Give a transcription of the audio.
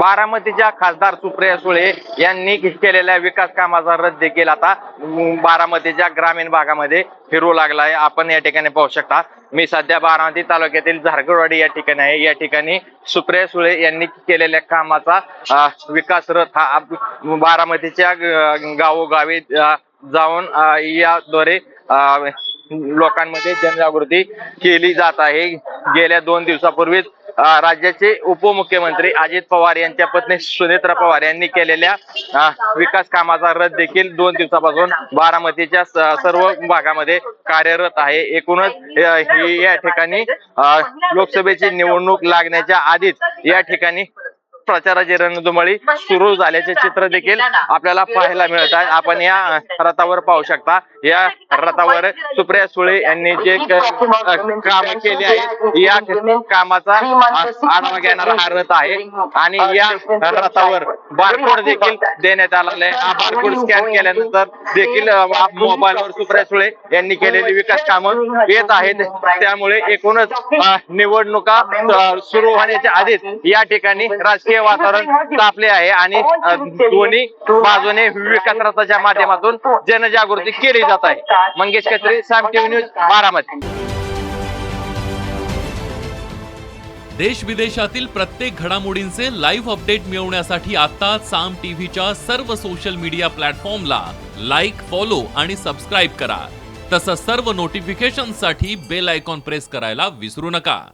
बारामतीच्या खासदार सुप्रिया सुळे यांनी केलेल्या विकास कामाचा रथ देखील आता बारामतीच्या ग्रामीण भागामध्ये फिरू लागला आहे। आपण या ठिकाणी पाहू शकता, मी सध्या बारामती तालुक्यातील झारगडवाडी या ठिकाणी आहे। या ठिकाणी सुप्रिया सुळे यांनी केलेल्या कामाचा विकास रथ हा बारामतीच्या गावोगावी जाऊन याद्वारे लोकांमध्ये जनजागृती केली जात आहे। गेल्या 2 दिवसापूर्वीच राज्याचे उपमुख्यमंत्री अजित पवार यांच्या पत्नी सुनेत्रा पवार यांनी केलेल्या विकास कामाचा रथ देखील 2 दिवसापासून बारामतीच्या सर्व भागामध्ये कार्यरत आहे। एकूणच या ठिकाणी लोकसभेची निवडणूक लागण्याच्या आधीच या ठिकाणी प्रचाराची रणधुमाळी सुरू झाल्याचे चित्र देखील आपल्याला पाहायला मिळत आहे। आपण या रथावर पाहू शकता, या रथावर सुप्रिया सुळे यांनी जे काम केले आहे या कामाचा आढावा घेणारा हा रथ आहे आणि या रथावर बारकोड देखील देण्यात आलेला आहे। हा बारकोड स्कॅन केल्यानंतर देखील मोबाईलवर सुप्रिया सुळे यांनी केलेली विकास कामं येत आहेत। त्यामुळे एकूणच निवडणुका सुरू होण्याच्या आधीच या ठिकाणी राजकीय वातावरण तापले आहे आणि दोन्ही बाजूने विकास रथाच्या माध्यमातून जनजागृती केली जात आहे। मंगेश कचरे, साम टीव्ही न्यूज, बारामती। देश विदेशातील प्रत्येक घडामोडींचे लाईव्ह अपडेट मिळवण्यासाठी आता साम टीव्हीच्या सर्व सोशल मीडिया प्लॅटफॉर्मला लाईक, फॉलो आणि सबस्क्राईब करा। तसंच सर्व नोटिफिकेशनसाठी बेल आयकॉन प्रेस करायला विसरू नका।